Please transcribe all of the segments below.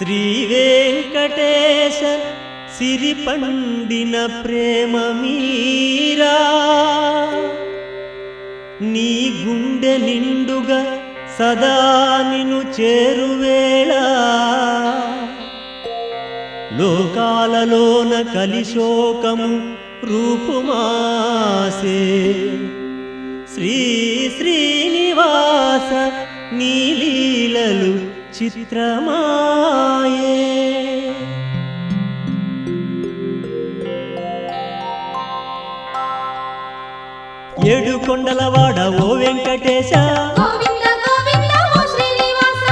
శ్రీ వెంకటేశ సిరి పండిన ప్రేమ మీరా నీ గుండె నిండుగా సదా నిన్ను చేరువేళ లోకాలలోన కలిశోకము రూపుమాసే శ్రీ శ్రీనివాస నీ లీలలు చిత్రమాయే ఏడు కొండలవాడ ఓ వెంకటేశ గోవింద గోవింద ఓ శ్రీనివాస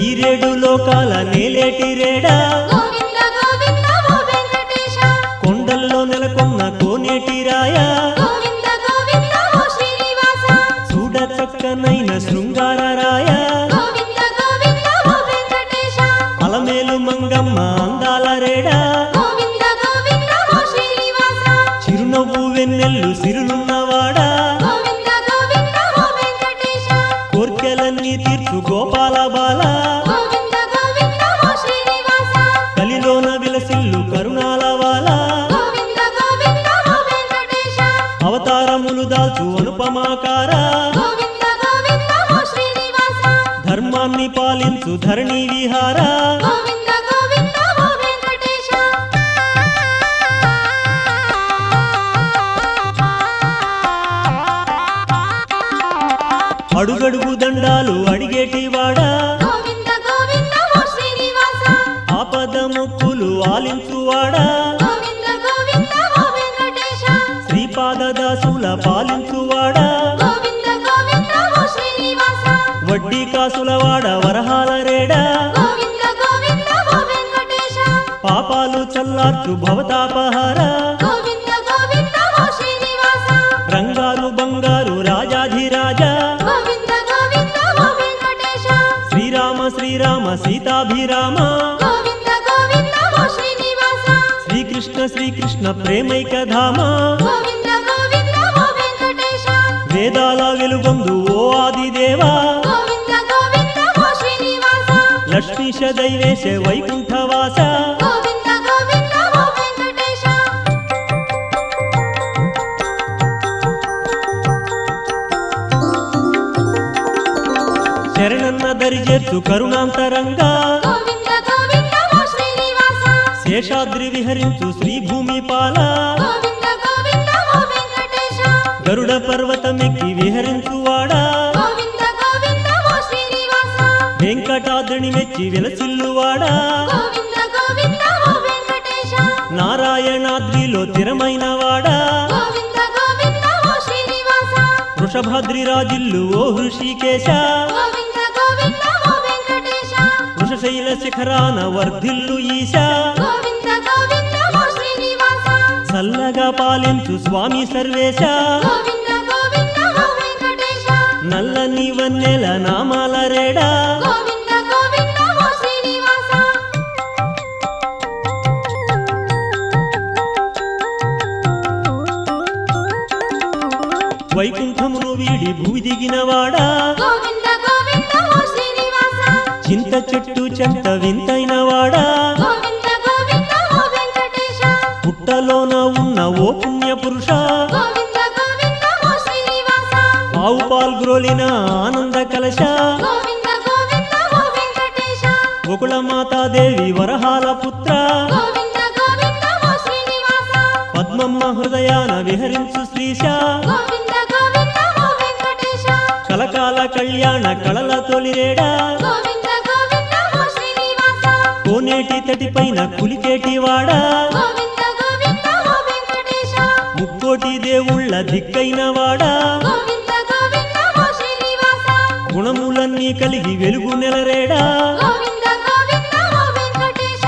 ఈరేడు లోకాల నేలేటి రేడా గోవింద గోవింద ఓ వెంకటేశ కొండల్లో నెలకొన్న కోనేటి రాయ గోవింద గోవింద ఓ శ్రీనివాస చూడ చక్కనైన శృంగార రాయ గోవింద గోవింద ఓ వెంకటేశ అలమేలు మంగమ్మ అందాల రేడా గోవింద గోవింద ఓ శ్రీనివాస చిరునవ్వు వెన్నెల్లు సిరులున్నవాడా గోవింద గోవింద ఓ వెంకటేశ కోర్కెలన్నీ తీర్చు గోపాల బాల గోవింద గోవింద ఓ శ్రీనివాస కలిలోన విలసిల్లు కరుణాల వాల గోవింద గోవింద ఓ వెంకటేశ అవతారములు దాల్చు అనుపమాకార గోవింద గోవింద ఓ శ్రీనివాస ధర్మాన్ని పాలించు ధరణి విహార గోవింద గోవింద ఓ వెంకటేశ అడుగడుగు దండాలు అడిగేటి వాడా గోవింద గోవింద ఓ శ్రీనివాస ఆపద మొక్కులు ఆలించువాడా గోవింద గోవింద ఓ వెంకటేశ శ్రీపాద దాసుల పాలించువాడా గోవింద గోవింద ఓ శ్రీనివాస వడ్డీ కాసులవాడ వరహాల రేడా గోవింద గోవింద ఓ వెంకటేశ పాపాలు చల్లార్చు భవతాపహార గోవింద గోవింద ఓ శ్రీనివాస రంగారు బంగారు రాజాధిరాజా గోవింద గోవింద ఓ వెంకటేశ శ్రీరామ శ్రీరామ సీతాభిరామ గోవింద గోవింద ఓ శ్రీనివాస శ్రీకృష్ణ శ్రీకృష్ణ ప్రేమైక ధామ గోవింద గోవింద ఓ వెంకటేశ వేదాల వెలుగొందు ఓ ఆదిదేవా గోవింద గోవింద ఓ శ్రీనివాస లక్ష్మీశ దైవేశ వైకుంఠవాస గోవింద గోవింద ఓ వెంకటేశ శరణన్న దరిజేర్చు కరుణాంతరంగా గోవింద గోవింద ఓ శ్రీనివాస శేషాద్రి విహరించు శ్రీభూమి పాల గోవింద గోవింద ఓ వెంకటేశ గరుడ పర్వతమెక్కి విహరించువాడా గోవింద గోవింద ఓ శ్రీనివాస వెంకటాద్రిని మెచ్చి విలసిల్లువాడా గోవింద గోవింద ఓ వెంకటేశ నారాయణాద్రిలో తిరమైన వాడా గోవింద గోవింద ఓ శ్రీనివాస వృషభాద్రి రాజిల్లు ఓ హృషికేశ గోవింద గోవింద ఓ వెంకటేశ వృషశైల శిఖరాన వర్ధిల్లు ఈశ గోవింద గోవింద ఓ శ్రీనివాస చల్లగా పాలించు స్వామి సర్వేశ గోవింద గోవింద ఓ వెంకటేశ నల్లని వన్నెల నామాల రేడా గోవింద గోవింద ఓ శ్రీనివాస వైకుంఠమును వీడి భూమి దిగినవాడా గోవింద గోవింద ఓ శ్రీనివాస చింత చెట్టు చెంత వింతైన వాడా గోవింద గోవింద ఓ వెంకటేశ పుట్టలోన ఉన్న ఓ పుణ్య పురుష గోవింద గోవింద ఓ శ్రీనివాస ఆవు పాల్గ్రోలిన ఆనంద కలశ గోవింద గోవింద ఓ వెంకటేశ గోకుల మాతాదేవి వరహాల పుత్ర గోవింద గోవింద ఓ శ్రీనివాస పద్మమ్మ హృదయాన విహరించు శ్రీశ గోవింద గోవింద ఓ వెంకటేశ కలకాల కళ్యాణ కళల తొలిరేడా గోవింద గోవింద ఓ శ్రీనివాస కోనేటి తటిపైన కులికేటి వాడా గోవింద గోవింద ఓ వెంకటేశ ముక్కోటి దేవుళ్ళ దిక్కైన వాడా గోవింద గోవింద ఓ శ్రీనివాస గుణములన్నీ కలిగి వెలుగు నెలరేడా గోవింద గోవింద ఓ వెంకటేశ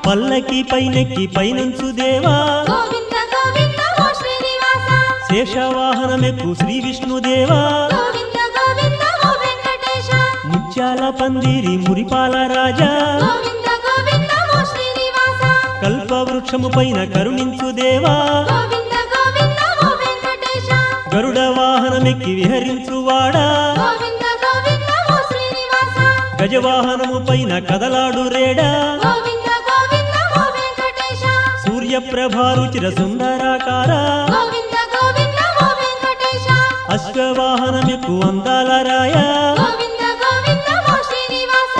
పల్లకి పైనెక్కి పైనుంచు దేవా గోవింద గోవింద ఓ శ్రీనివాస శేషవాహనమెక్కు శ్రీ విష్ణుదేవా గోవింద గోవింద ఓ వెంకటేశ ముత్యాల పందిరి మురిపాల రాజా గోవింద గోవింద ఓ శ్రీనివాస కల్పవృక్షము పైన కరుణించు దేవా గోవింద గోవింద ఓ వెంకటేశ గరుడ వాహనమెక్కి విహరించువాడా గోవింద గోవింద ఓ శ్రీనివాస గజవాహనము పైన కదలాడు రేడా గోవింద గోవింద ఓ వెంకటేశ సూర్యప్రభారుచిర సుందరాకార గోవింద గోవింద ఓ వెంకటేశ అశ్వవాహనమెక్కు అందాల రాయ గోవింద గోవింద ఓ శ్రీనివాస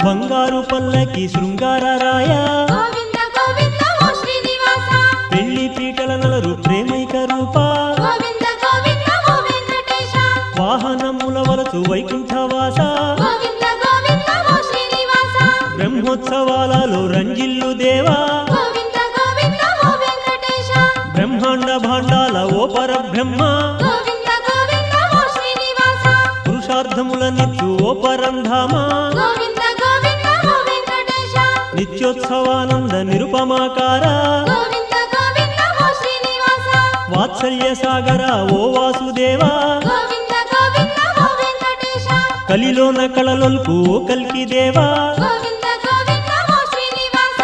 బంగారు పల్లకి శృంగార రాయ గోవింద గోవింద ఓ శ్రీనివాస పెళ్లి పీటల నలరు ప్రేమైక రూప గోవింద గోవింద ఓ వెంకటేశ వాహనముల వలసు వైకుంఠవాస గోవింద గోవింద ఓ శ్రీనివాస బ్రహ్మోత్సవాలలో రంజిల్లు దేవా గోవింద గోవింద ఓ వెంకటేశ బ్రహ్మాండ భాండాల ఓ పరబ్రహ్మ గోవింద గోవింద ఓ శ్రీనివాస పురుషార్థముల నిత్యు ఓ పరంధామ గోవింద గోవింద ఓ వెంకటేశ నిత్యోత్సవానంద నిరుపమాకార గోవింద గోవింద ఓ శ్రీనివాస వాత్సల్య సాగర ఓ వాసుదేవా గోవింద గోవింద ఓ వెంకటేశ కలిలోన కళలొల్పు ఓ కల్కి దేవా గోవింద గోవింద ఓ శ్రీనివాస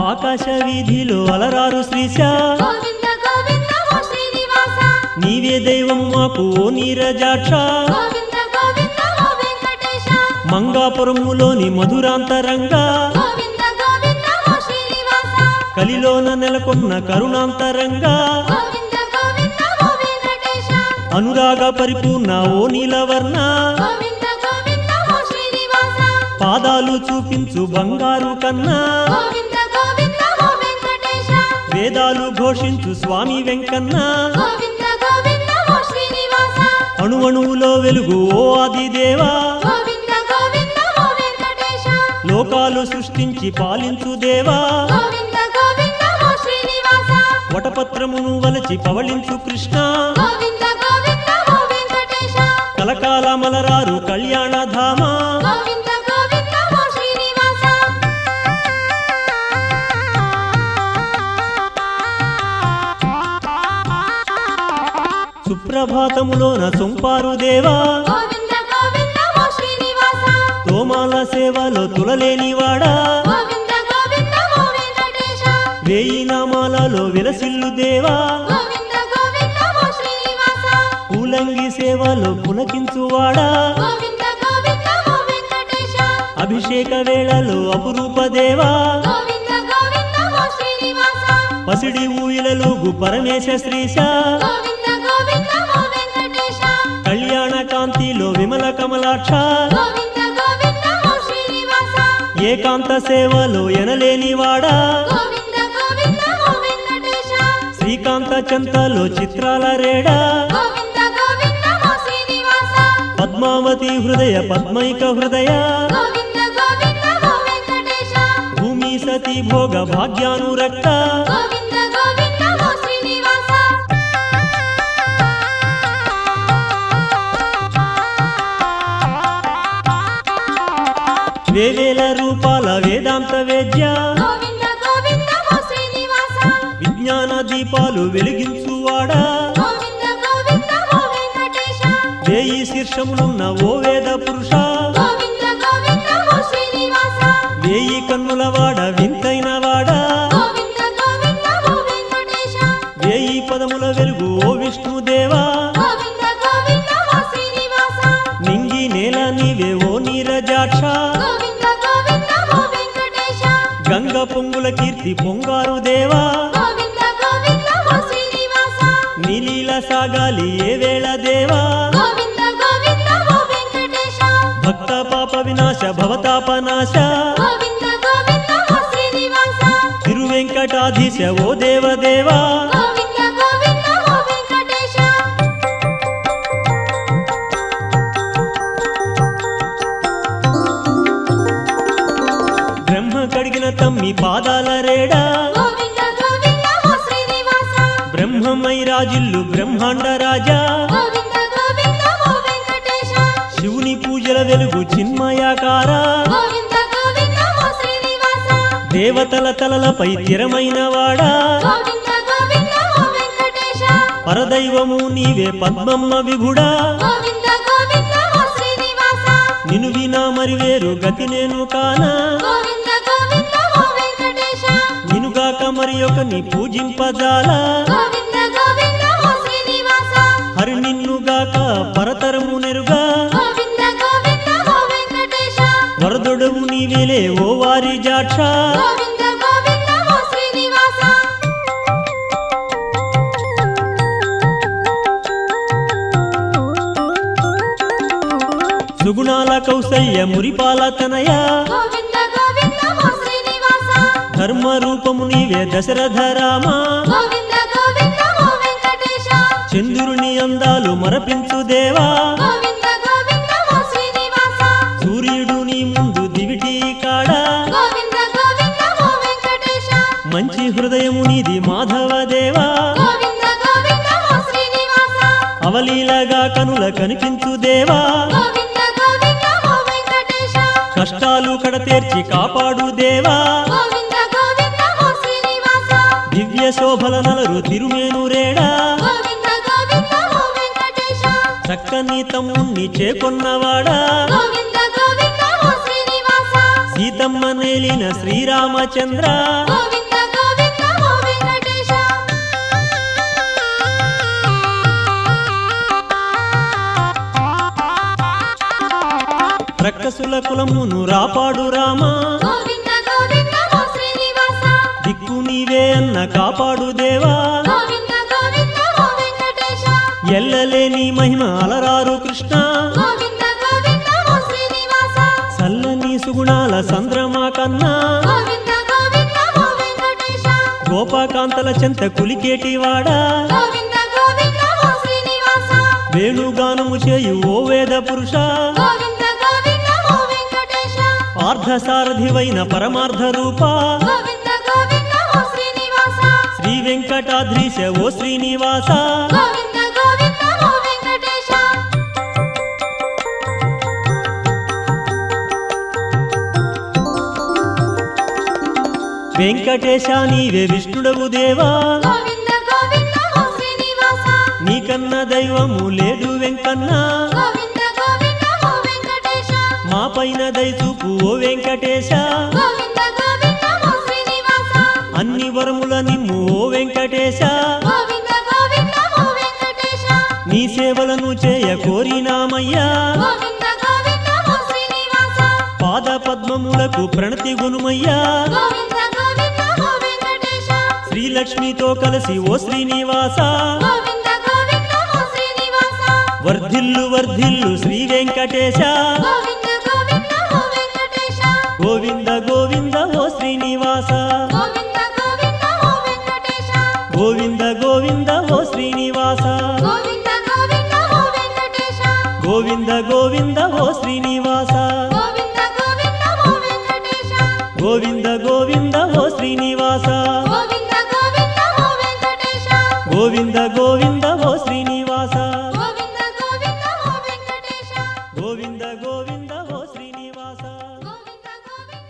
ఆకాశ వీధిలో అలరారు శ్రీశ గోవింద గోవింద ఓ శ్రీనివాస నీవే దైవం మాకు ఓ నీరజాక్ష గోవింద గోవింద ఓ వెంకటేశ మంగాపురములోని మధురాంతరంగా గోవింద గోవింద ఓ శ్రీనివాస కలిలోన నెలకొన్న కరుణాంతరంగా గోవింద గోవింద ఓ వెంకటేశ అనురాగ పరిపూర్ణ ఓ నీలవర్ణ గోవింద గోవింద ఓ శ్రీనివాస పాదాలు చూపించు బంగారు కన్నా గోవింద గోవింద ఓ వెంకటేశ వేదాలు ఘోషించు స్వామి వెంకన్న గోవింద గోవింద ఓ శ్రీనివాస అణువణువులో వెలుగు ఓ ఆదిదేవా గోవింద గోవింద ఓ వెంకటేశ లోకాలు సృష్టించి పాలించు దేవా గోవింద గోవింద ఓ శ్రీనివాస వటపత్రమును వలచి పవళించు కృష్ణ గోవింద గోవింద ఓ వెంకటేశ కలకాల మలరారు కళ్యాణధామ గోవింద గోవింద ఓ శ్రీనివాస సుప్రభాతములోన సొంపారు దేవా గోవింద గోవింద ఓ శ్రీనివాస తోమాల సేవలో తులలేనివాడా గోవింద గోవింద ఓ వెంకటేశ వేయి నామాలలో విలసిల్లు దేవా గోవింద గోవింద ఓ శ్రీనివాస పూలంగి సేవలో పులకించువాడా గోవింద గోవింద ఓ వెంకటేశ అభిషేక వేళలో అపురూప దేవా గోవింద గోవింద ఓ శ్రీనివాస పసిడి ఊయలలుగు పరమేశ శ్రీశ గోవింద గోవింద ఓ వెంకటేశ కళ్యాణ కాంతిలో విమల కమలాక్ష గోవింద గోవింద ఓ శ్రీనివాస ఏకాంత సేవలో ఎనలేనివాడా గోవింద గోవింద ఓ వెంకటేశ శ్రీకాంత చంతలో చిత్రాల రేడా గోవింద గోవింద ఓ శ్రీనివాస పద్మావతి హృదయ పద్మైక హృదయ గోవింద గోవింద ఓ వెంకటేశ భూమి సతి భోగ భాగ్యానురక్త గోవింద గోవింద ఓ శ్రీనివాస వేవేల రూపాల వేదాంత వేద్య గోవింద గోవింద ఓ శ్రీనివాస విజ్ఞాన దీపాలు వెలిగించువాడా గోవింద గోవింద ఓ వెంకటేశ వేయి శీర్షములున్న ఓ వేద పురుష గోవింద గోవింద ఓ శ్రీనివాస వేయి కన్నుల వాడ వింతైన వాడా గోవింద గోవింద ఓ వెంకటేశ వేయి పదముల వెలుగు ఓ విష్ణుదేవా గోవింద గోవింద ఓ శ్రీనివాస నింగి నేల నీవే ఓ నీరజాక్ష గోవింద గోవింద ఓ వెంకటేశ గంగ పొంగుల కీర్తి పొంగారు దేవా గోవింద గోవింద ఓ శ్రీనివాస నీలీల సాగాలి ఏ వేళ దేవా గోవింద గోవింద ఓ వెంకటేశ భక్త పాప వినాశ భవతాపనాశ గోవింద గోవింద ఓ శ్రీనివాస తిరువెంకటాధీశ ఓ దేవదేవా గోవింద గోవింద ఓ వెంకటేశ బ్రహ్మ కడిగిన తమ్మి పాదాల రేడా గోవింద గోవింద ఓ శ్రీనివాస బ్రహ్మమై రాజిల్లు బ్రహ్మాండ రాజా గోవింద గోవింద ఓ వెంకటేశ శివుని పూజల వెలుగు చిన్మయాకార గోవింద గోవింద ఓ శ్రీనివాస దేవతల తలలపై తిరమైన వాడా గోవింద గోవింద ఓ వెంకటేశ పరదైవము నీవే పద్మమ్మ విభుడా గోవింద గోవింద ఓ శ్రీనివాస నిను వినా మరి వేరు గతి నేను కానా గోవింద గోవింద ఓ వెంకటేశ నినుగాక మరి ఒకని పూజింపజాలా గోవింద గోవింద ఓ శ్రీనివాస హరి నిన్నుగాక పరతరము నెరుగా గోవింద గోవింద ఓ వెంకటేశ వరదొడవు నీవేలే ఓ వారి జాక్ష గోవింద గోవింద ఓ శ్రీనివాస సుగుణాల కౌసల్య మురిపాల తనయ గోవింద గోవింద ఓ శ్రీనివాస ధర్మ రూపము నీవే దశరథ రామ గోవింద గోవింద ఓ వెంకటేశ చంద్రుని అందాలు మరపించు దేవా గోవింద గోవింద ఓ శ్రీనివాస సూర్యుడు నీ ముందు దివిటి కాడ గోవింద గోవింద ఓ వెంకటేశ మంచి హృదయము నీది మాధవ దేవా గోవింద గోవింద ఓ శ్రీనివాస అవలీలగా కనుల కనిపించు దేవా గోవింద గోవింద ఓ వెంకటేశ కష్టాలు కడతేర్చి కాపాడు దేవా గోవింద గోవింద ఓ శ్రీనివాస దివ్య శోభల నలరు తిరుమేనురేడా గోవింద గోవింద ఓ వెంకటేశ చక్కని తమ్ముణ్ణి చేకొన్నవాడా గోవింద గోవింద ఓ శ్రీనివాస సీతమ్మ నేలిన శ్రీరామచంద్ర గోవింద గోవింద ఓ వెంకటేశ రక్కసుల కులమును రాపాడు రామా గోవింద గోవింద ఓ శ్రీనివాస దిక్కు నీవే అన్న కాపాడు దేవా గోవింద గోవింద ఓ వెంకటేశ ఎల్లలేని మహిమ అలరారు కృష్ణ గోవింద గోవింద ఓ శ్రీనివాస చల్లని సుగుణాల సంద్రమా కన్నా గోవింద గోవింద ఓ వెంకటేశ గోపాకాంతల చెంత కులికేటివాడా గోవింద గోవింద ఓ శ్రీనివాస వేణుగానము చేయు ఓ వేద పురుష గోవింద గోవింద ఓ వెంకటేశ పార్థసారథివైన పరమార్థ రూప గోవింద గోవింద ఓ శ్రీనివాస శ్రీ వెంకటాద్రీశ ఓ శ్రీనివాస గోవింద గోవింద ఓ వెంకటేశ వెంకటేశ నీవే విష్ణుడవు దేవా గోవింద గోవింద ఓ శ్రీనివాస నీకన్న దైవము లేడు వెంకన్న గోవింద గోవింద ఓ వెంకటేశ మా పైన దయచూపు ఓ వెంకటేశ గోవింద గోవింద ఓ శ్రీనివాస అన్ని వరముల నిమ్ము ఓ వెంకటేశ గోవింద గోవింద ఓ వెంకటేశ నీ సేవలను చేయ కోరినామయ్యా గోవింద గోవింద ఓ శ్రీనివాస పాద పద్మములకు ప్రణతి గునుమయ్యా గోవింద గోవింద ఓ వెంకటేశ శ్రీలక్ష్మితో కలిసి ఓ శ్రీనివాస గోవింద గోవింద ఓ శ్రీనివాస వర్ధిల్లు వర్ధిల్లు శ్రీ వెంకటేశ గోవింద గోవింద ఓ వెంకటేశ గోవింద గోవింద ఓ శ్రీనివాస గోవింద గోవింద ఓ వెంకటేశ గోవింద గోవింద ఓ శ్రీనివాస గోవింద గోవింద ఓ వెంకటేశ గోవింద గోవింద ఓ శ్రీనివాస గోవింద గోవింద ఓ వెంకటేశ గోవింద గోవింద ఓ శ్రీనివాస గోవింద గోవింద ఓ వెంకటేశ గోవింద గోవింద ఓ శ్రీనివాస గోవింద గోవింద ఓ వెంకటేశ గోవింద గోవింద ఓ శ్రీనివాస గోవింద గోవింద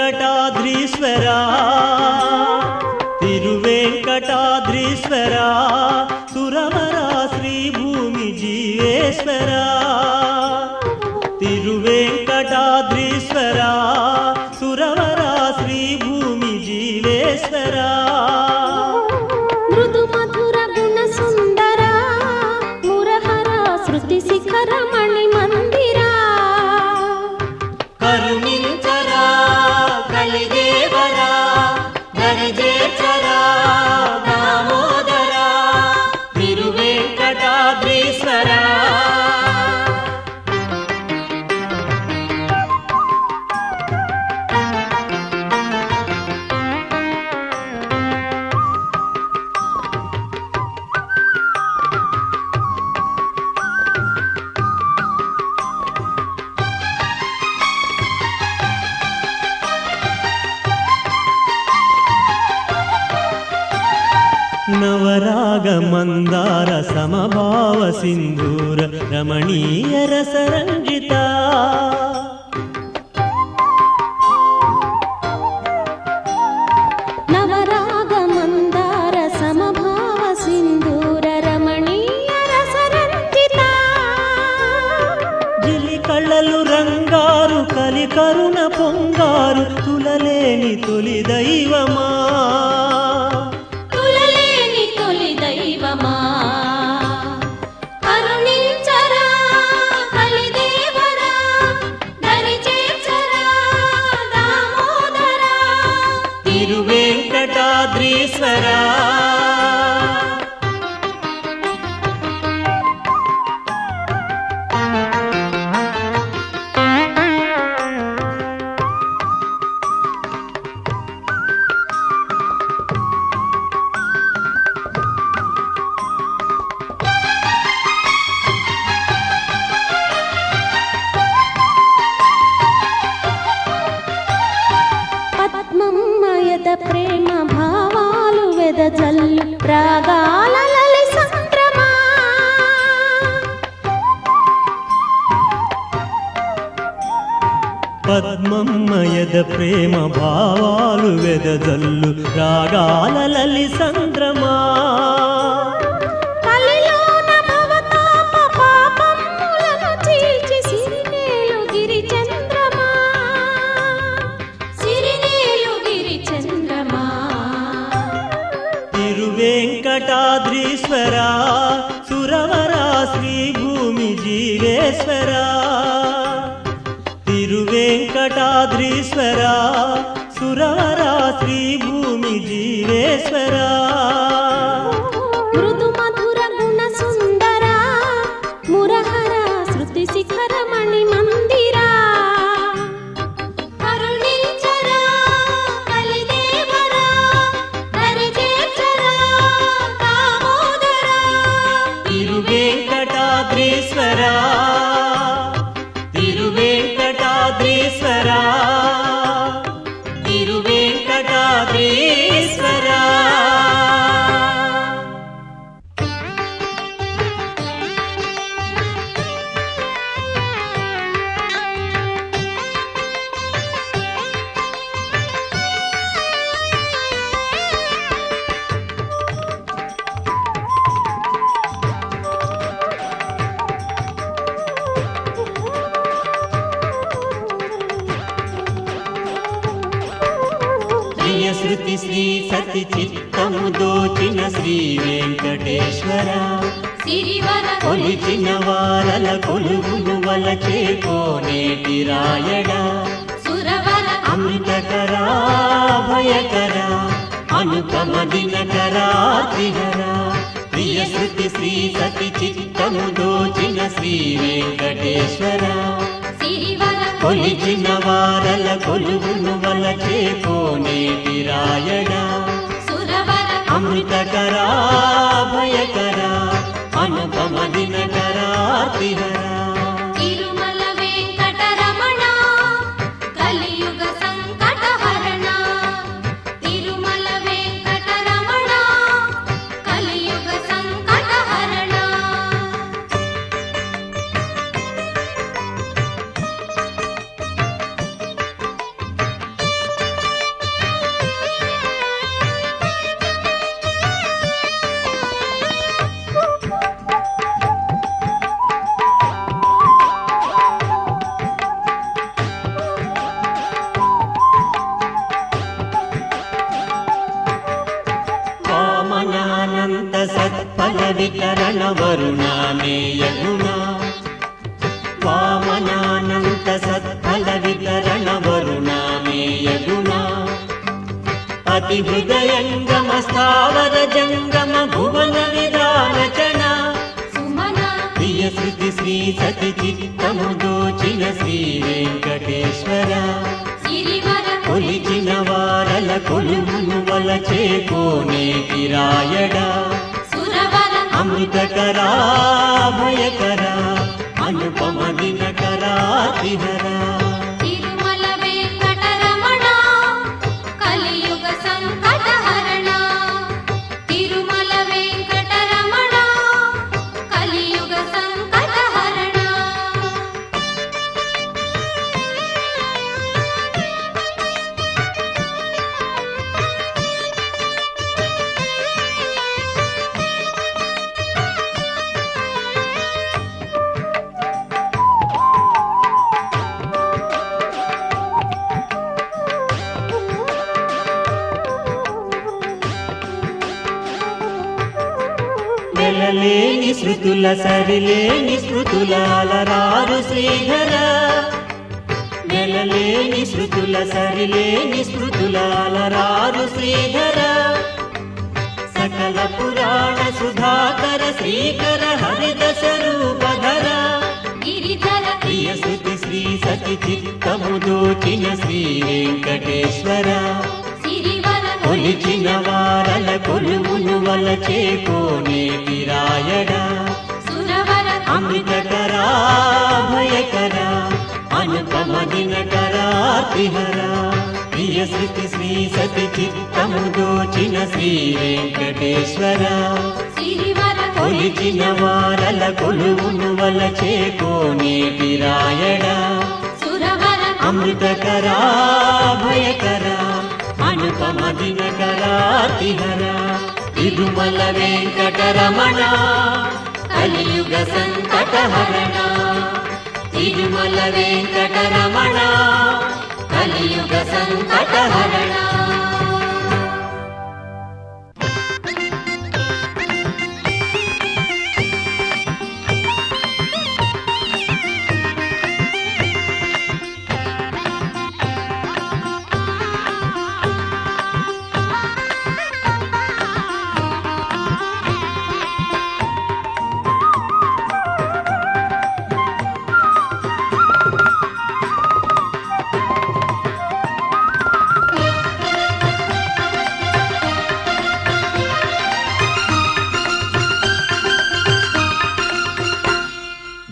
తిరువేంకటాద్రీశ్వరా తిరువేంకటాద్రీశ్వరా సురవరా శ్రీ భూమి జీవేశ్వరా తిరువేంకటాద్రీశ్వరా సురవరా శ్రీ భూమి జీవేశ్వరా మృదు మధుర గుణ సుందర మురహర శృతి శిఖర మణి మందిరా కరుణించరా కలిదేవరా దరిజేర్చరా దామోదరా తిరువేంకటాద్రీశ్వరా ಮಂದಾರ ಸಮಭಾವ ಸಿಂಧೂರ ರಮಣೀಯ ರಸರಂಜಿತ ನವರಾಗ ಮಂದಾರ ಸಮಭಾವ ಸಿಂಧೂರ ರಮಣೀಯ ರಸರಂಜಿತ ಜಿಲಿ ಕಳ್ಳಲು ರಂಗಾರು ಕಲಿ ಕರುಣ ಪೊಂಗಾರು ತುಲಲೇನಿ ತೊಲಿ ದೈವಮಾ ತುಲಲೇನಿ ತೊಲಿ ದೈವಮಾ ಕರುಣಿಂಚರ కలిదేవర దరిచేచర దామోదర తిరువేంకటాద్రీశ్వర పద్మమయద ప్రేమ భావాలు వెదజల్లు రాగాల లలి సంక్రమా పద్మమయద ప్రేమ భావాలు వెదజల్లు రాగాల లలి సంద్రమా కలిలోన భవతాప పాపములను చీల్చి సిరినేలు గిరి చంద్రమా సిరినేలు గిరి చంద్రమా తిరువేంకటాద్రీశ్వర సురవర శ్రీభూమి జీవేశ్వర తిరువేంకటాద్రీశ్వర సురవర శ్రీభూమి జీవేశ్వర మృదు మధుర గుణ సుందర మురహర శృతి శిఖర మణి మందిరా కరుణించర కలిదేవర దరిచేచర దామోదర తిరువేంకటాద్రీశ్వర తిరువేంకటాద్రీశ్వర తిరువేంకటాద్రీశ్వర ప్రియ శృతి శ్రీ సతి చిత్తము దోచిన శ్రీ వెంకటేశ్వర సిరివర కొలిచిన వారల కొలుగును వలచే కోనేటి రాయడ సురవర అమృతకరా భయకరా అనుపమ దినకరా త్రిహరా ప్రియ శృతి శ్రీ సతి చిత్తము దోచిన శ్రీ వెంకటేశ్వర సిరివర కొలిచిన వారల కొలుగును వలచే కోనేటి రాయడ సురవర అమృతకరా భయకరా అనుపమ దినకరా త్రిహరా తిరుమల వెంకటరమణ కలియుగ సంకటహరణ తిరుమల వెంకటరమణ కలియుగ సంకటహరణ వామనానంత సత్ఫల వితరణ వరుణామేయ గుణ వామనానంత సత్ఫల వితరణ వరుణామేయ గుణ అతి హృదయంగమ స్థావర జంగమ భువన విధానచన సుమన ప్రియ శృతి శ్రీ సతి చిత్తము దోచిన శ్రీ వెంకటేశ్వర సిరివర కొలిచిన వారల కొలువును వలచే కోనేటి రాయడ సురవర అమృతకరా భయకరా అనుపమ దినకరా త్రిహరా తిరుమల వెంకటరమణ కలియుగ సంకటహరణ తిరుమల వెంకటరమణ వెలలేని శృతుల సరిలేని స్మృతుల అలరారు శ్రీధర వెలలేని శృతుల సరిలేని స్మృతుల అలరారు శ్రీధర సకల పురాణ సుధాకర శ్రీకర హరిదశ రూపధర గిరిధర ప్రియ శృతి శ్రీ సతి చిత్తము దోచిన శ్రీ వెంకటేశ్వర సిరివర కొలిచిన వారల కొలువును వలచే కోనేటి రాయడ సురవర అమృతకరా భయకర అనుపమ దినకరాతిహర ప్రియ శృతి శ్రీ సతి చిత్తము దోచిన శ్రీ వెంకటేశ్వర సిరివర కొలిచిన వారల కొలువును వలచే కోనేటి రాయడ సురవర అమృతకరా భయకర అనుపమ దినకరాతిహర తిరుమల వెంకటరమణ కలియుగ సంకటహరణ తిరుమల వెంకటరమణ కలియుగ సంకటహరణ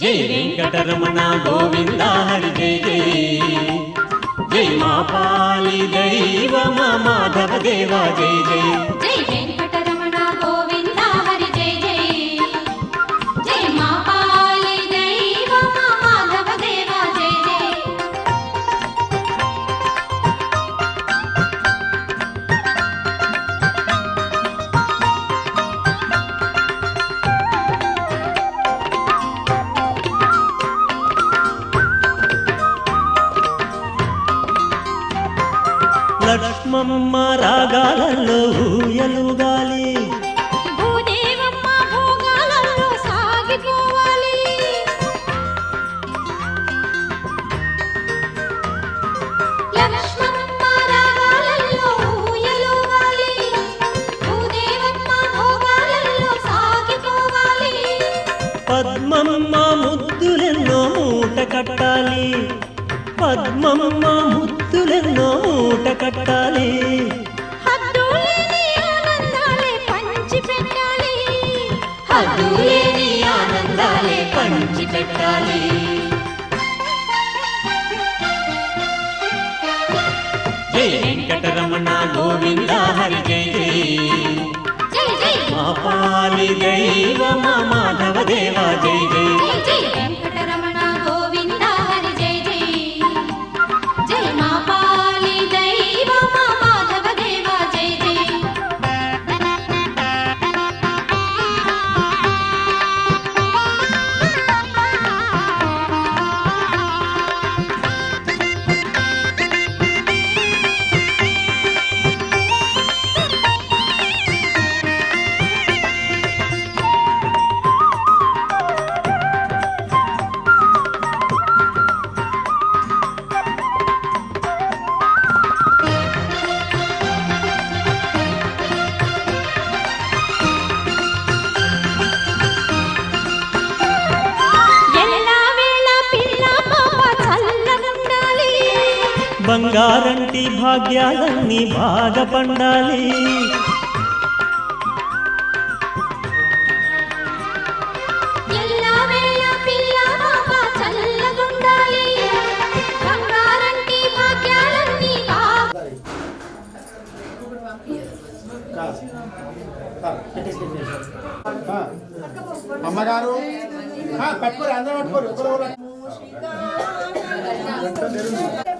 జై వెంకటరమణ గోవింద హరి జై జై జై మా పాలి దైవమ మాధవ దేవా జై జై జై వెంకటరమణ గోవింద హరి జై జై జై మా పాలి దైవమ మాధవ దేవా జై జై లక్ష్మమ్మ రాగాలలో ఊయలుగాలి భూదేవమ్మ భోగాలలో సాగిపోవాలి లక్ష్మమ్మ రాగాలలో ఊయలుగాలి భూదేవమ్మ భోగాలలో సాగిపోవాలి పద్మమ్మ ముద్దులెన్నో మూట కట్టాలి పద్మమ్మ ముద్దులెన్నో మూట కట్టాలి హద్దులేని ఆనందాలే పంచి పెట్టాలి హద్దులేని ఆనందాలే పంచి పెట్టాలి జై వెంకటరమణ గోవింద హరి జై జై జై జై మా పాలి దైవమ మాధవ దేవా జై జై జై జై వెంకటరమణ గోవింద హరి జై జై జై మా పాలి దైవమ మాధవ దేవా జై జై ఎల్లవేళ పిల్ల పాప చల్లగుండాలి బంగారంటి భాగ్యాలన్నీ బాగా పండాలి ఎల్లవేళ పిల్ల పాప చల్లగుండాలి బంగారంటి భాగ్యాలన్నీ అమ్మగారు పట్టుకోరు అందరూ పట్టుకోరు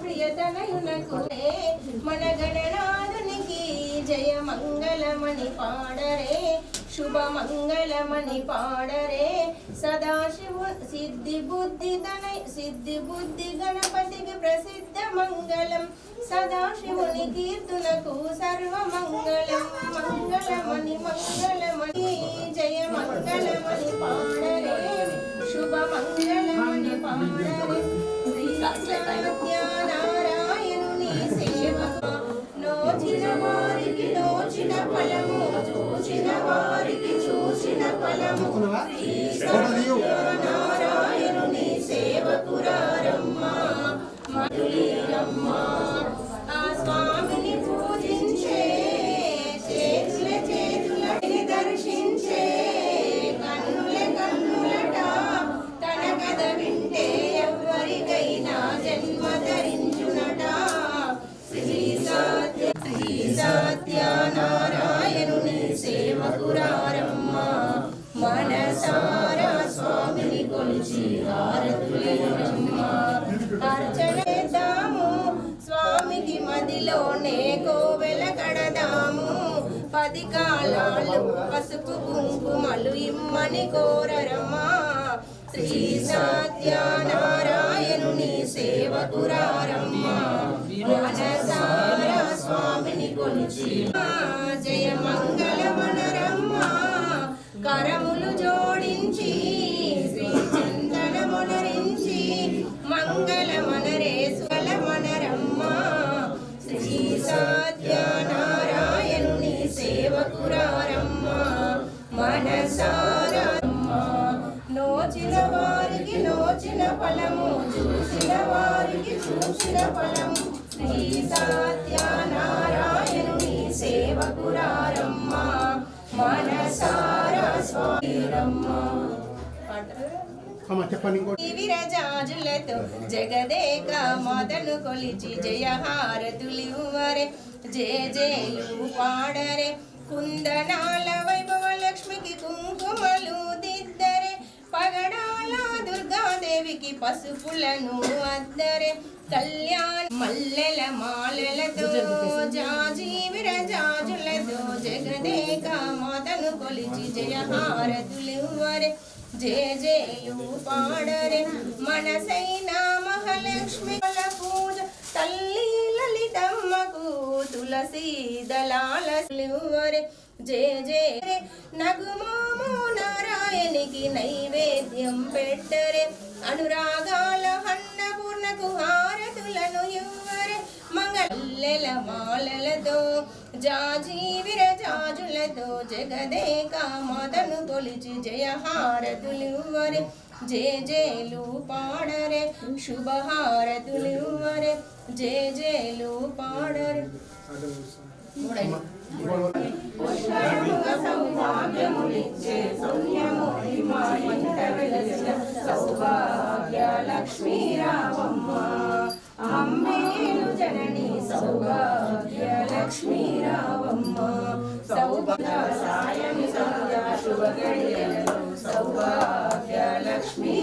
ప్రియతనయునకు మన గణనాథునికి జయ మంగళమణి పాడరే శుభ మంగళమణి పాడరే సదాశివు సిద్ధి బుద్ధి గణపతికి ప్రసిద్ధ మంగళం సదాశివుని కీర్తులకు సర్వమంగళం మంగళమణి మంగళమణి జయ మంగళమణి పాడరే శుభ మంగళమణి పాడరే శ్రీ సత్యనారాయణుని సేవక నోచిన వారికి నోచిన ఫలము చూసిన వారికి చూసిన ఫలము శ్రీ సత్యనారాయణుని సేవకురారమ్మ మధులీరమ్మ ఆ స్వామిని పూజించే చేతులని దర్శించే కన్నులట తన కథ వింటే ఎవరికైనా జన్మ ధరించునట శ్రీ సత్యనారాయణుని సేవకురారమ్మ మనసారా స్వామిని కొలిచి హారతులేరమ్మ అర్చనేద్దాము స్వామికి మదిలోనే కోవెల కడదాము 10 కాలాలు పసుపు కుంకుమలు ఇమ్మని కోరరమ్మా శ్రీ సత్యనారాయణుని సేవకురారమ్మ మనసారా స్వామిని కొలిచి జయ మంగళమనరమ్మ కరములు జోడించి శ్రీ చందనమునరించి మంగళమనరే స్వలమనరమ్మ శ్రీ సత్యనారాయణుని సేవకురారమ్మ మనసారమ్మ నోచిన వారికి నోచిన ఫలము చూసిన వారికి చూసిన ఫలము శ్రీ సత్యనారాయణుని సేవకురారమ్మ మనసారా స్వామిరమ్మ విరజాజులతో జగదేక మాతను కొలిచి జయ హారతులివ్వరే జయ జయలు పాడరే కుందనాల వైభవ లక్ష్మికి కుంకుమలు దిద్దరే పగడాల దుర్గాదేవికి పసుపులను అద్దరే కళ్యాణ మల్లెల మాలలతో జాజి విరజాజులతో జగదేక మాతను కొలిచి జయ హారతులివ్వరే జయ జయలు పాడరే మనసైన మహాలక్ష్మి పూజ తల్లి లలితమ్మకు తులసి దళాలవరే జయ జయ నగుమోము నారాయణికి నైవేద్యం పెట్టరే అనురాగాల అన్నపూర్ణకు హారతులను ఇవ్వరే మంగళ మాలలతో జాజి విరజాజులతో జగదేక మాతను కొలిచి జయ హారతులివ్వరే జయ జయలు పాడరే శుభహారతులివ్వరే జయ జయలు పాడరే సౌభాగ్యములిచ్చే సౌభాగ్య లక్ష్మీ రావమ్మ అమ్మేలు జనని సౌభాగ్య లక్ష్మీ రావమ్మ సౌభాగ్య సాయం సంధ్యా శుభ గడియలు సౌభాగ్య లక్ష్మీ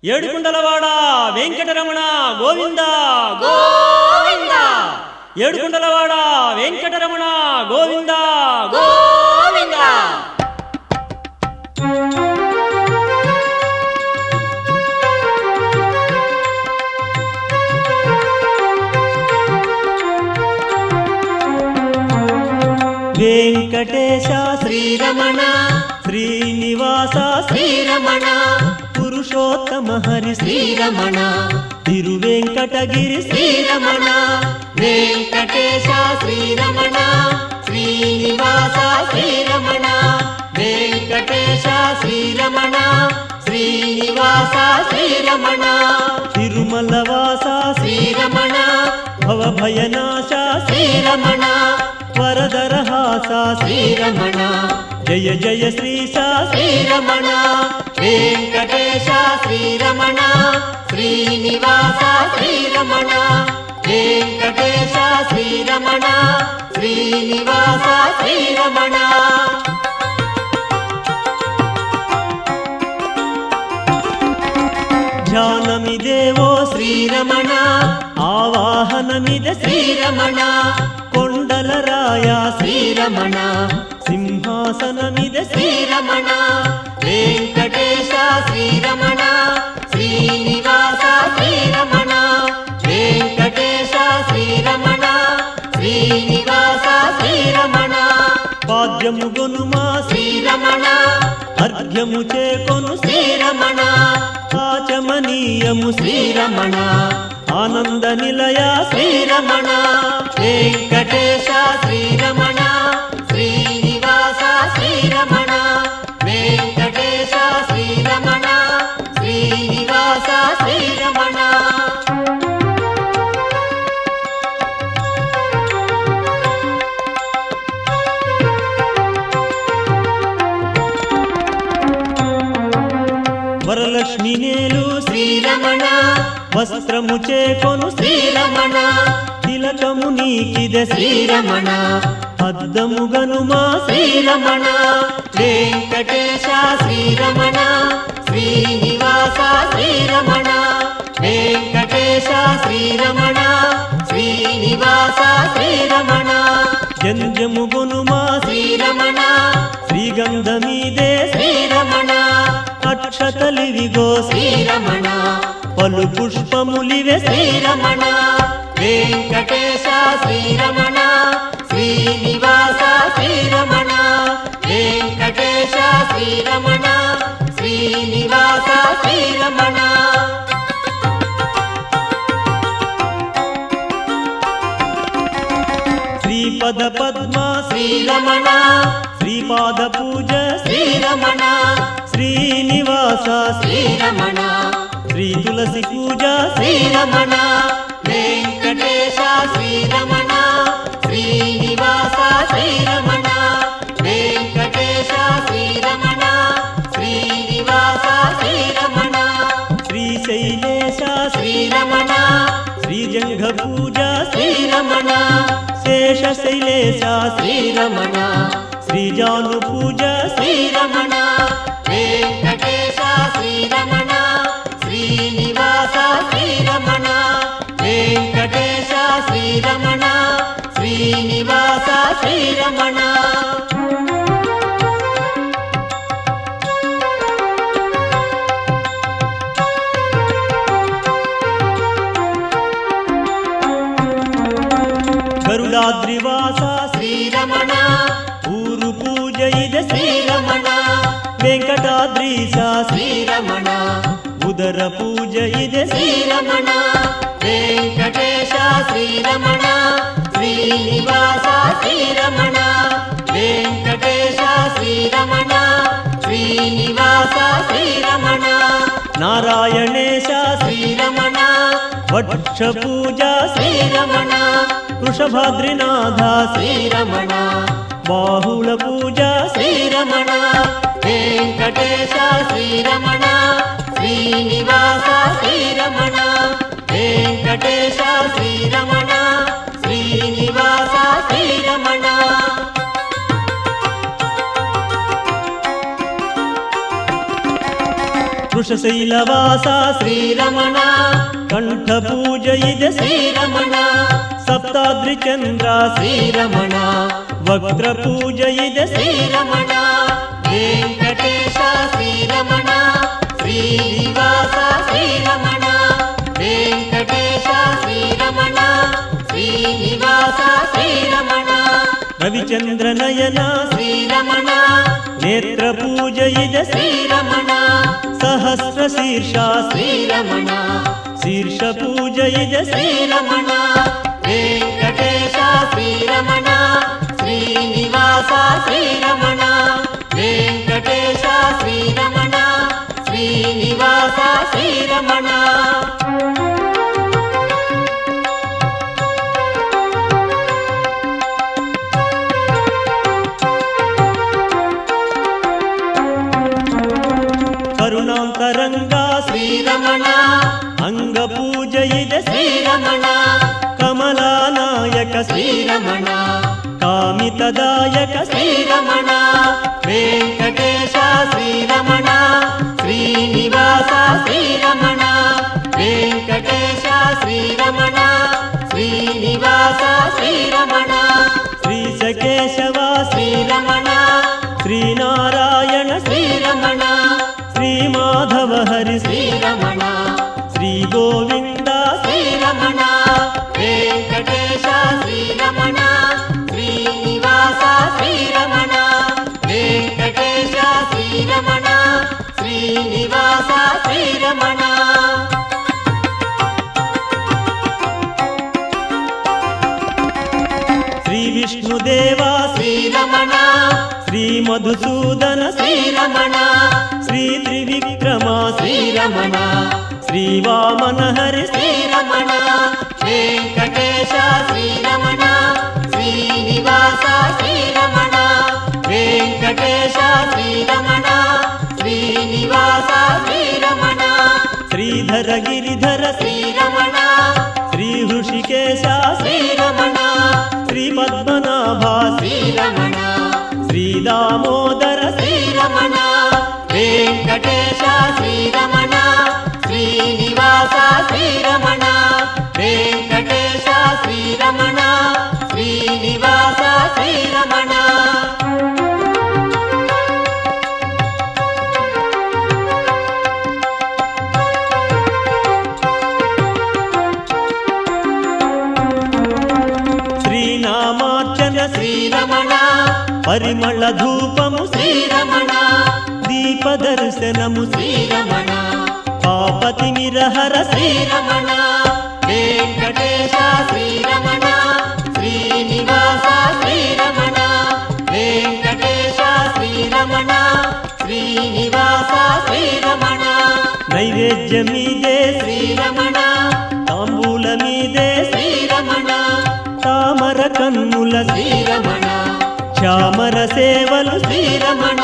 ఏడుకుండలవాడ వెంకటరమణ గోవింద గోవింద ఏడుకుండలవాడ వెంకటరమణ గోవింద గోవింద వెంకటేశ శ్రీరమణ శ్రీనివాస శ్రీరమణ పురుషోత్తమ హరి శ్రీరమణ తిరువెంకటగిరి శ్రీరమణ వెంకటేశ శ్రీరమణ శ్రీనివాస శ్రీరమణ వెంకటేశ శ్రీరమణ శ్రీనివాస శ్రీరమణ తిరుమలవాస శ్రీరమణ భవభయనాశ శ్రీరమణ వరదరహాస శ్రీరమణ జయ జయ శ్రీశ శ్రీరమణ వెంకటేశ శ్రీరమణ శ్రీనివాస శ్రీరమణ వెంకటేశ శ్రీరమణ శ్రీనివాస శ్రీరమణ ಧ್ಯಾನಮಿದೇವೋ ಶ್ರೀರಮಣ ಆವಾಹನಮಿದೆ ಶ್ರೀರಮಣ ಕೊಂಡಲರಾಯ ಶ್ರೀರಮಣ ಸಿಂಹಾಸನಮಿದೆ ಶ್ರೀರಮಣ ವೆಂಕಟೇಶ ಶ್ರೀರಮಣ ಶ್ರೀನಿವಾಸ ಶ್ರೀರಮಣ ವೆಂಕಟೇಶ ಶ್ರೀರಮಣ శ్రీనివాస శ్రీరమణ పాద్యము గొనుమా శ్రీరమణ అర్ఘ్యము చేకొను శ్రీరమణ ఆచమనీయము శ్రీరమణ ఆనంద నిలయ శ్రీరమణ వెంకటేశ శ్రీరమణ శ్రీనివాస శ్రీరమణ వెంకటేశ శ్రీరమణ శ్రీనివాస శ్రీరమణ వరలక్ష్మి నేలు శ్రీరమణ వస్త్రము చేకొను శ్రీరమణ తిలకము నీకిద శ్రీరమణ అద్దము గనుమా శ్రీరమణ వెంకటేశ శ్రీరమణ శ్రీనివాస శ్రీరమణ వెంకటేశ శ్రీరమణ శ్రీనివాస శ్రీరమణ జంజము గొనుమా శ్రీరమణ శ్రీగంధమీదే శ్రీరమణ అక్షతలివిగో శ్రీరమణ పలు పుష్పములివే శ్రీరమణ వెంకటేశ శ్రీరమణ శ్రీనివాస శ్రీరమణ వెంకటేశ శ్రీరమణ శ్రీనివాస శ్రీరమణ శ్రీపద పద్మ శ్రీరమణ శ్రీపాద పూజ శ్రీరమణ శ్రీనివాస శ్రీరమణ శ్రీ తులసి పూజ శ్రీరమణ వెంకటేశ శ్రీరమణ శ్రీనివాస శ్రీరమణ వెంకటేశ శ్రీరమణ శ్రీనివాస శ్రీరమణ శ్రీశైలేశ శ్రీరమణ శ్రీజంఘ పూజ శ్రీరమణ శేషశైలేశ శ్రీరమణ శ్రీజాను పూజ శ్రీరమణ వెంకటేశ శ్రీరమణ శ్రీనివాస శ్రీరమణ వెంకటేశ శ్రీరమణ శ్రీనివాస శ్రీరమణ గరుడాద్రివాస శ్రీరమణ ఊరు పూజ ఇద శ్రీరమణ వెంకటాద్రీశ శ్రీరమణ ఉదర పూజ ఇద శ్రీరమణ వెంకటేశ శ్రీరమణ శ్రీనివాస శ్రీరమణ వెంకటేశ శ్రీరమణ శ్రీనివాస శ్రీరమణ నారాయణేశ శ్రీరమణ వక్ష పూజ శ్రీరమణ వృషభాద్రినాథ శ్రీరమణ బాహుళ పూజ శ్రీరమణ వెంకటేశ శ్రీరమణ శ్రీనివాస శ్రీరమణ వెంకటేశ శ్రీరమణ శ్రీనివాస శ్రీరమణ వృషశైలవాస శ్రీరమణ కంఠ పూజ ఇద శ్రీరమణ సప్తాద్రి చంద్ర శ్రీరమణ వక్ర పూజ ఇద శ్రీరమణ వెంకటేశ శ్రీరమణ శ్రీనివాస శ్రీరమణ వెంకటేశ శ్రీరమణ శ్రీనివాస శ్రీరమణ రవిచంద్ర నయన శ్రీరమణ నేత్ర పూజ ఇద శ్రీరమణ సహస్ర శీర్ష శ్రీరమణ శీర్ష పూజ ఇద శ్రీరమణ వెంకటేశ శ్రీరమణ శ్రీనివాస శ్రీరమణ వెంకటేశ శ్రీరమణ శ్రీనివాస శ్రీరమణ కరుణాంతరంగా శ్రీరమణ అంగ పూజ ఇద శ్రీరమణ కమలానాయక శ్రీరమణ కామితదాయక శ్రీరమణ వెంకటేశ శ్రీరమణ శ్రీనివాస శ్రీరమణ కేశవ శ్రీరమణ శ్రీనారాయణ శ్రీరమణ శ్రీ మాధవ హరి శ్రీరమణ శ్రీ గోవింద శ్రీరమణ వెంకటేశ శ్రీరమణ శ్రీనివాస శ్రీరమణ వెంకటేశ శ్రీరమణ శ్రీనివాస శ్రీరమణ శ్రీ విష్ణుదేవ శ్రీరమణ శ్రీ మధుసూదన శ్రీరమణ శ్రీ త్రివిక్రమ శ్రీరమణ శ్రీ వామన హరి శ్రీరమణ వెంకటేశ శ్రీరమణ శ్రీనివాస శ్రీరమణ వెంకటేశ శ్రీరమణ శ్రీనివాస శ్రీరమణ శ్రీధర గిరిధర శ్రీరమణ శ్రీ హృషికేశ శ్రీరమణ శ్రీ పద్మనాభ శ్రీరమణ శ్రీ దామోదర శ్రీరమణ వెంకటేశ శ్రీరమణ శ్రీనివాస శ్రీరమణ వెంకటేశ శ్రీరమణ శ్రీనివాస శ్రీరమణ శ్రీనామార్చన శ్రీరమణ పరిమళ ధూపము శ్రీరమణ దీపదర్శనము శ్రీరమణ పాపతిమిరహర శ్రీరమణ వెంకటేశ శ్రీరమణ శ్రీనివాస శ్రీరమణ వెంకటేశ శ్రీరమణ శ్రీనివాస శ్రీరమణ నైవేద్యమీదే శ్రీరమణ తాంబూలమీదే శ్రీరమణ తామర కన్నుల శ్రీరమణ శ్యామర సేవలు శ్రీరమణ